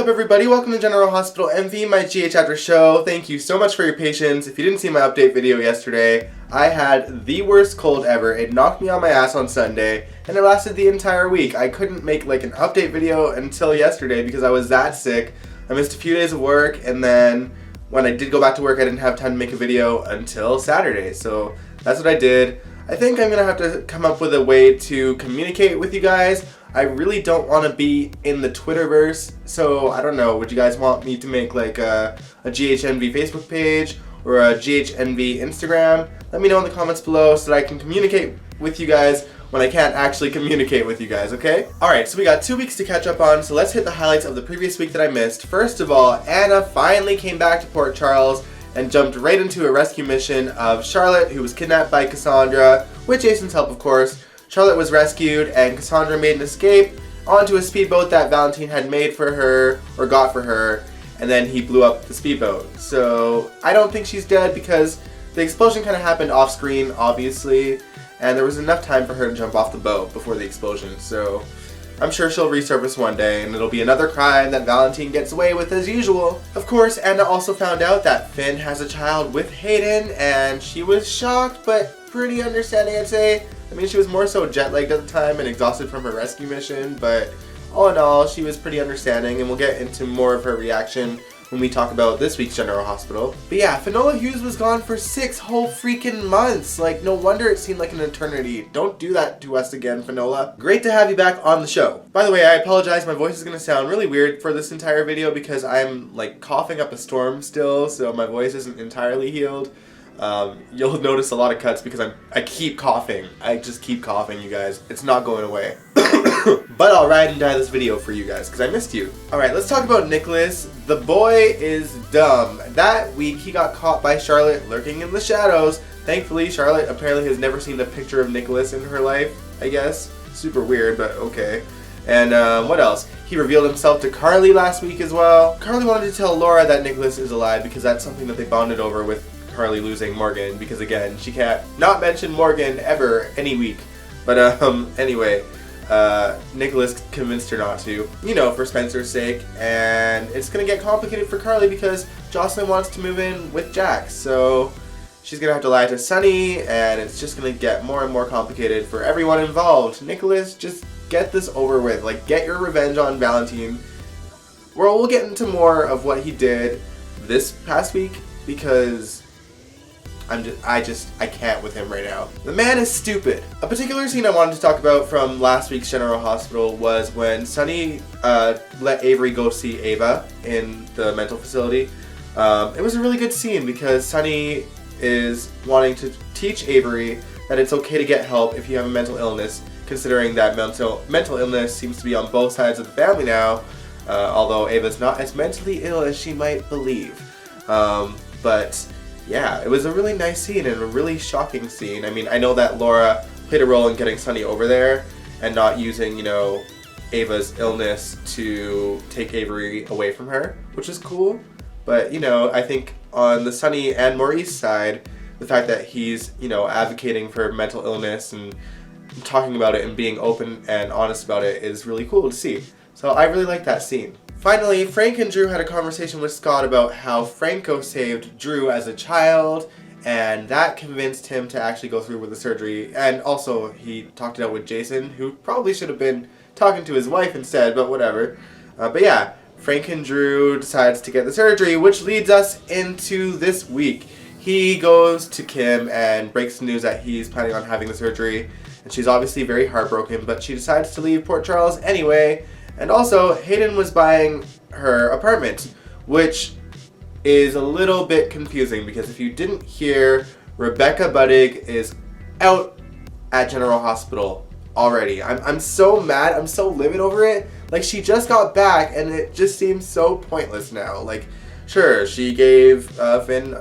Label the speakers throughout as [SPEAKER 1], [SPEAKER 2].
[SPEAKER 1] up, everybody? Welcome to General Hospital MV, my GH After show. Thank you so much for your patience. If you didn't see my update video yesterday, I had the worst cold ever. It knocked me on my ass on Sunday, and it lasted the entire week. I couldn't make like an update video until yesterday because I was that sick. I missed a few days of work, and then when I did go back to work, I didn't have time to make a video until Saturday. So that's what I did. I think I'm gonna have to come up with a way to communicate with you guys. I really don't want to be in the Twitterverse, so I don't know, would you guys want me to make like a GHNV Facebook page or a GHNV Instagram? Let me know in the comments below so that I can communicate with you guys when I can't actually communicate with you guys, okay? Alright, so we got 2 weeks to catch up on, so let's hit the highlights of the previous week that I missed. First of all, Anna finally came back to Port Charles and jumped right into a rescue mission of Charlotte, who was kidnapped by Cassandra, with Jason's help of course. Charlotte was rescued and Cassandra made an escape onto a speedboat that Valentin had made for her, or got for her, and then he blew up the speedboat. So I don't think she's dead because the explosion kind of happened off screen, obviously, and there was enough time for her to jump off the boat before the explosion. So I'm sure she'll resurface one day, and it'll be another crime that Valentin gets away with as usual. Of course, Anna also found out that Finn has a child with Hayden, and she was shocked, but pretty understanding, I'd say. I mean, she was more so jet-lagged at the time and exhausted from her rescue mission, but all in all, she was pretty understanding, and we'll get into more of her reaction when we talk about this week's General Hospital. But yeah, Finola Hughes was gone for 6 whole freaking months. Like, no wonder it seemed like an eternity. Don't do that to us again, Finola. Great to have you back on the show. By the way, I apologize, my voice is gonna sound really weird for this entire video because I'm like coughing up a storm still, so my voice isn't entirely healed. You'll notice a lot of cuts because I keep coughing. I just keep coughing, you guys. It's not going away. But I'll ride and die this video for you guys because I missed you. Alright, let's talk about Nikolas. The boy is dumb. That week he got caught by Charlotte lurking in the shadows. Thankfully, Charlotte apparently has never seen a picture of Nikolas in her life, I guess. Super weird, but okay. And what else? He revealed himself to Carly last week as well. Carly wanted to tell Laura that Nikolas is alive because that's something that they bonded over with Carly losing Morgan, because again, she can't not mention Morgan ever any week. But anyway, Nikolas convinced her not to, you know, for Spencer's sake, and it's gonna get complicated for Carly because Jocelyn wants to move in with Jax, so she's gonna have to lie to Sunny, and it's just gonna get more and more complicated for everyone involved. Nikolas, just get this over with. Like, get your revenge on Valentin. Well, we'll get into more of what he did this past week because I can't with him right now. The man is stupid. A particular scene I wanted to talk about from last week's General Hospital was when Sunny let Avery go see Ava in the mental facility. It was a really good scene because Sunny is wanting to teach Avery that it's okay to get help if you have a mental illness, considering that mental illness seems to be on both sides of the family now, although Ava's not as mentally ill as she might believe. But yeah, it was a really nice scene and a really shocking scene. I mean, I know that Laura played a role in getting Sunny over there and not using, you know, Ava's illness to take Avery away from her, which is cool. But, you know, I think on the Sunny and Maurice side, the fact that he's, you know, advocating for mental illness and talking about it and being open and honest about it is really cool to see. So I really like that scene. Finally, Frank and Drew had a conversation with Scott about how Franco saved Drew as a child, and that convinced him to actually go through with the surgery. And also, he talked it out with Jason, who probably should have been talking to his wife instead, but whatever. But yeah, Frank and Drew decides to get the surgery, which leads us into this week. He goes to Kim and breaks the news that he's planning on having the surgery, and she's obviously very heartbroken, but she decides to leave Port Charles anyway. And also, Hayden was buying her apartment, which is a little bit confusing because if you didn't hear, Rebecca Buddig is out at General Hospital already. I'm so mad. I'm so livid over it. Like, she just got back and it just seems so pointless now. Like, sure, she gave Finn,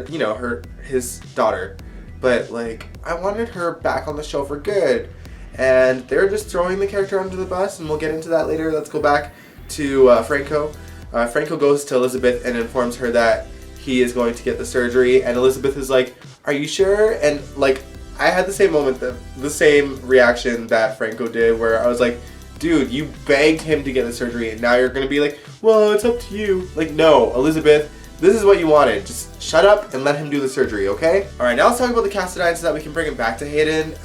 [SPEAKER 1] you know, his daughter, but like, I wanted her back on the show for good. And they're just throwing the character under the bus, and we'll get into that later. Let's go back to Franco. Franco goes to Elizabeth and informs her that he is going to get the surgery, and Elizabeth is like, "Are you sure?" And like, I had the same moment, the same reaction that Franco did, where I was like, dude, you begged him to get the surgery, and now you're gonna be like, well, it's up to you. Like, no, Elizabeth, this is what you wanted. Just shut up and let him do the surgery, okay? Alright, now let's talk about the Cassadine so that we can bring him back to Hayden.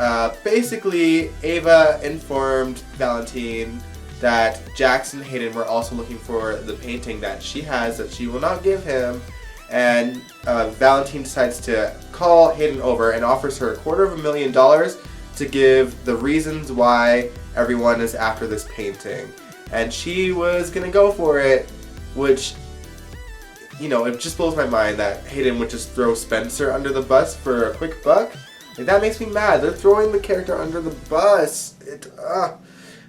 [SPEAKER 1] Basically, Ava informed Valentin that Jax and Hayden were also looking for the painting that she has that she will not give him. And Valentin decides to call Hayden over and offers her $250,000 to give the reasons why everyone is after this painting. And she was gonna go for it, which, you know, it just blows my mind that Hayden would just throw Spencer under the bus for a quick buck. Like, that makes me mad. They're throwing the character under the bus. It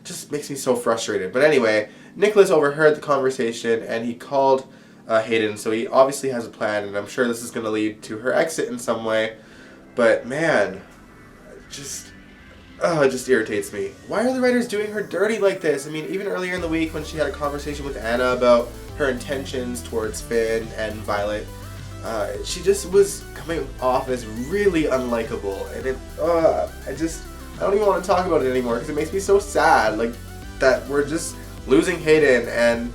[SPEAKER 1] just makes me so frustrated. But anyway, Nikolas overheard the conversation and he called Hayden, so he obviously has a plan, and I'm sure this is going to lead to her exit in some way. But man, it just irritates me. Why are the writers doing her dirty like this? I mean, even earlier in the week when she had a conversation with Anna about her intentions towards Finn and Violet, she just was coming off as really unlikable, and I don't even want to talk about it anymore because it makes me so sad, like, that we're just losing Hayden and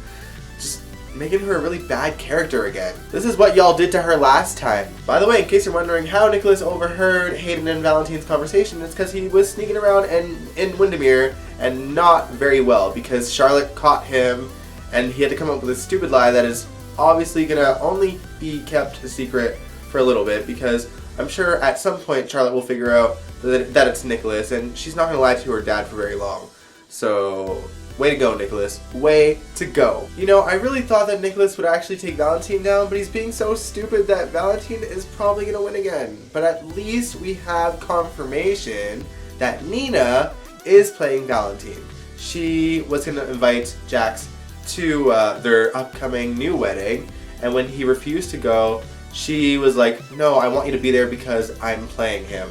[SPEAKER 1] just making her a really bad character again. This is what y'all did to her last time. By the way, in case you're wondering how Nikolas overheard Hayden and Valentin's conversation, it's because he was sneaking around in Windermere, and not very well, because Charlotte caught him and he had to come up with a stupid lie that is obviously gonna only be kept a secret for a little bit, because I'm sure at some point Charlotte will figure out that it's Nikolas, and she's not gonna lie to her dad for very long. So, way to go, Nikolas. Way to go. You know, I really thought that Nikolas would actually take Valentin down, but he's being so stupid that Valentin is probably gonna win again. But at least we have confirmation that Nina is playing Valentin. She was gonna invite Jax to their upcoming new wedding, and when he refused to go, she was like, no, I want you to be there because I'm playing him.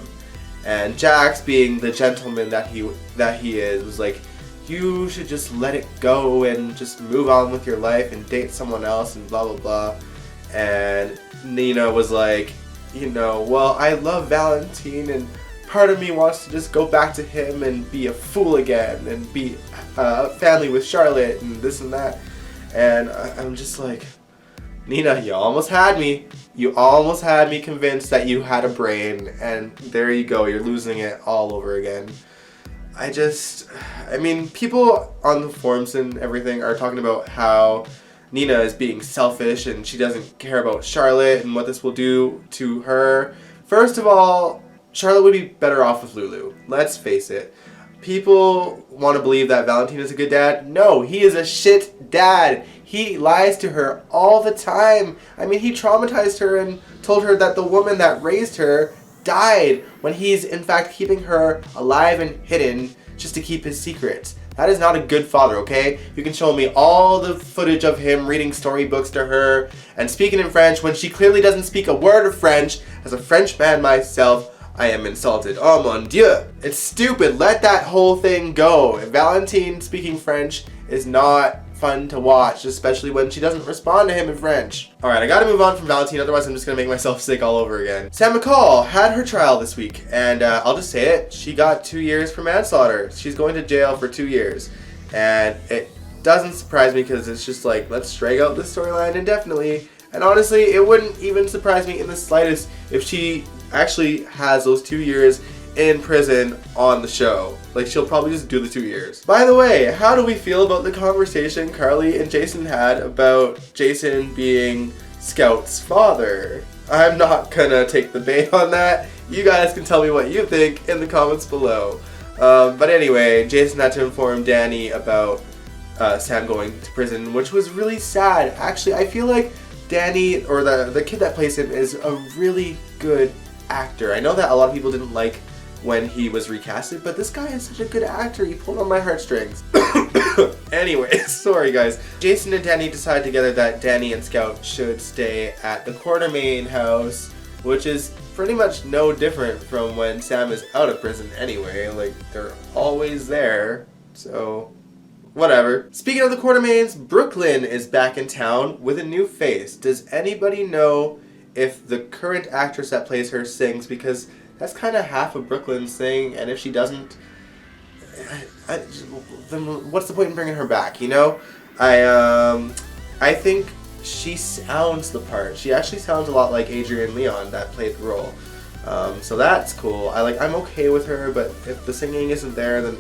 [SPEAKER 1] And Jax, being the gentleman that he is, was like, you should just let it go and just move on with your life and date someone else and blah blah blah. And Nina was like, you know, well, I love Valentin and part of me wants to just go back to him and be a fool again and be family with Charlotte and this and that. And I'm just like, Nina, you almost had me. You almost had me convinced that you had a brain, and there you go, you're losing it all over again. I mean, people on the forums and everything are talking about how Nina is being selfish and she doesn't care about Charlotte and what this will do to her. First of all, Charlotte would be better off with Lulu. Let's face it. People want to believe that Valentin is a good dad. No, he is a shit dad. He lies to her all the time. I mean, he traumatized her and told her that the woman that raised her died when he's in fact keeping her alive and hidden just to keep his secrets. That is not a good father, okay? You can show me all the footage of him reading storybooks to her and speaking in French when she clearly doesn't speak a word of French. As a French man myself, I am insulted. Oh mon dieu. It's stupid. Let that whole thing go. Valentin speaking French is not fun to watch, especially when she doesn't respond to him in French. Alright, I gotta move on from Valentin, otherwise I'm just gonna make myself sick all over again. Sam McCall had her trial this week, and I'll just say it, she got 2 years for manslaughter. She's going to jail for 2 years. And it doesn't surprise me because it's just like, let's drag out this storyline indefinitely. And honestly, it wouldn't even surprise me in the slightest if she actually has those 2 years in prison on the show. Like, she'll probably just do the 2 years. By the way, how do we feel about the conversation Carly and Jason had about Jason being Scout's father? I'm not gonna take the bait on that. You guys can tell me what you think in the comments below. But anyway, Jason had to inform Danny about Sam going to prison, which was really sad. Actually, I feel like Danny, or the kid that plays him, is a really good actor. I know that a lot of people didn't like when he was recasted, but this guy is such a good actor. He pulled on my heartstrings. Anyway, sorry guys. Jason and Danny decide together that Danny and Scout should stay at the Quartermain house, which is pretty much no different from when Sam is out of prison anyway. Like, they're always there, so whatever. Speaking of the Quartermains, Brook Lynn is back in town with a new face. Does anybody know if the current actress that plays her sings? Because that's kind of half of Brook Lynn's thing, and if she doesn't, then what's the point in bringing her back, you know? I think she sounds the part. She actually sounds a lot like Adrienne Leon that played the role. So that's cool. I'm okay with her, but if the singing isn't there, then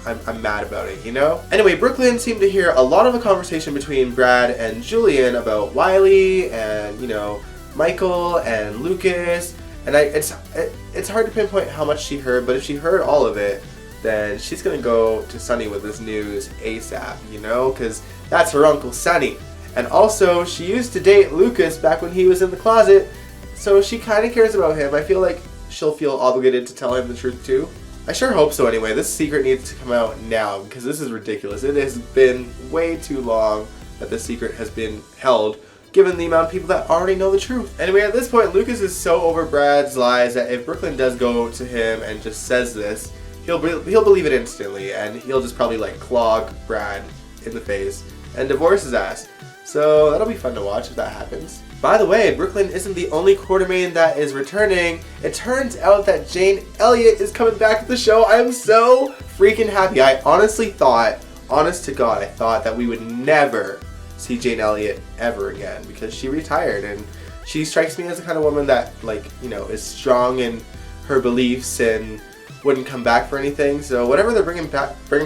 [SPEAKER 1] I'm mad about it, you know? Anyway, Brook Lynn seemed to hear a lot of a conversation between Brad and Julian about Wiley and, you know, Michael and Lucas. And it's hard to pinpoint how much she heard, but if she heard all of it, then she's gonna go to Sonny with this news ASAP, you know? Because that's her Uncle Sonny. And also, she used to date Lucas back when he was in the closet, so she kind of cares about him. I feel like she'll feel obligated to tell him the truth too. I sure hope so anyway. This secret needs to come out now because this is ridiculous. It has been way too long that this secret has been held, given the amount of people that already know the truth. Anyway, at this point, Lucas is so over Brad's lies that if Brook Lynn does go to him and just says this, he'll believe it instantly, and he'll just probably like clog Brad in the face and divorce his ass. So that'll be fun to watch if that happens. By the way, Brook Lynn isn't the only quartermain that is returning. It turns out that Jane Elliott is coming back to the show. I am so freaking happy. I honestly thought, honest to God, I thought that we would never see Jane Elliott ever again because she retired, and she strikes me as the kind of woman that, like, you know, is strong in her beliefs and wouldn't come back for anything. So whatever they're bringing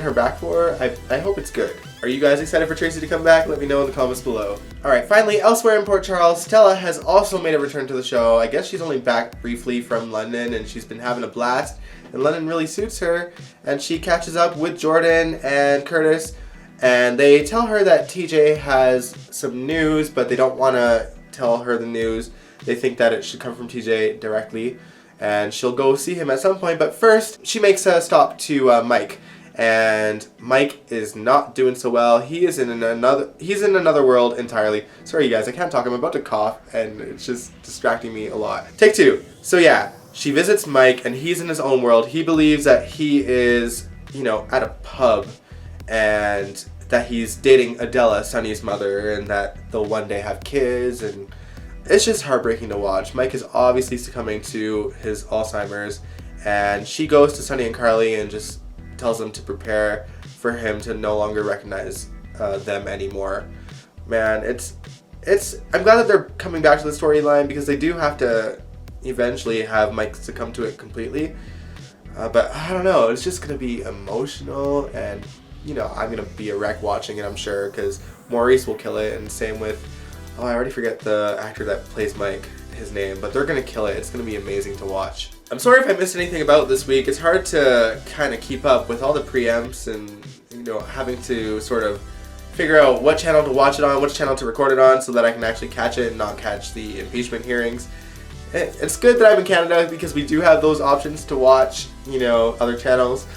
[SPEAKER 1] her back for, I hope it's good. Are you guys excited for Tracy to come back? Let me know in the comments below. Alright, finally, elsewhere in Port Charles, Stella has also made a return to the show. I guess she's only back briefly from London, and she's been having a blast, and London really suits her, and she catches up with Jordan and Curtis, and they tell her that TJ has some news, but they don't want to tell her the news. They think that it should come from TJ directly, and she'll go see him at some point, but first, she makes a stop to Mike. And Mike is not doing so well. He's in another world entirely. Sorry, you guys, I can't talk. I'm about to cough, and it's just distracting me a lot. Take two. So yeah, she visits Mike, and he's in his own world. He believes that he is, you know, at a pub, and that he's dating Adela, Sonny's mother, and that they'll one day have kids, and it's just heartbreaking to watch. Mike is obviously succumbing to his Alzheimer's, and she goes to Sonny and Carly and just tells them to prepare for him to no longer recognize them anymore. Man, I'm glad that they're coming back to the storyline because they do have to eventually have Mike succumb to it completely. But I don't know, it's just gonna be emotional, and you know, I'm gonna be a wreck watching it, I'm sure, because Maurice will kill it, and same with, oh, I already forget the actor that plays Mike, his name, but they're gonna kill it. It's gonna be amazing to watch. I'm sorry if I missed anything about this week. It's hard to kind of keep up with all the preamps and, you know, having to sort of figure out what channel to watch it on, which channel to record it on, so that I can actually catch it and not catch the impeachment hearings. It's good that I'm in Canada because we do have those options to watch, you know, other channels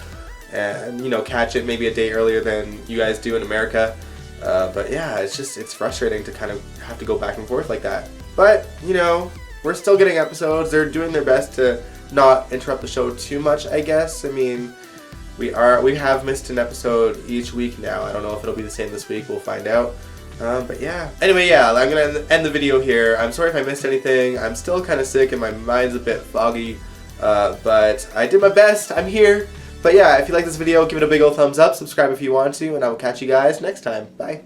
[SPEAKER 1] and, you know, catch it maybe a day earlier than you guys do in America. But yeah, it's frustrating to kind of have to go back and forth like that. But, you know, we're still getting episodes. They're doing their best to not interrupt the show too much, I guess. I mean, we have missed an episode each week now. I don't know if it'll be the same this week. We'll find out. But yeah. Anyway, yeah, I'm going to end the video here. I'm sorry if I missed anything. I'm still kind of sick and my mind's a bit foggy. But I did my best. I'm here. But yeah, if you like this video, give it a big old thumbs up. Subscribe if you want to. And I will catch you guys next time. Bye.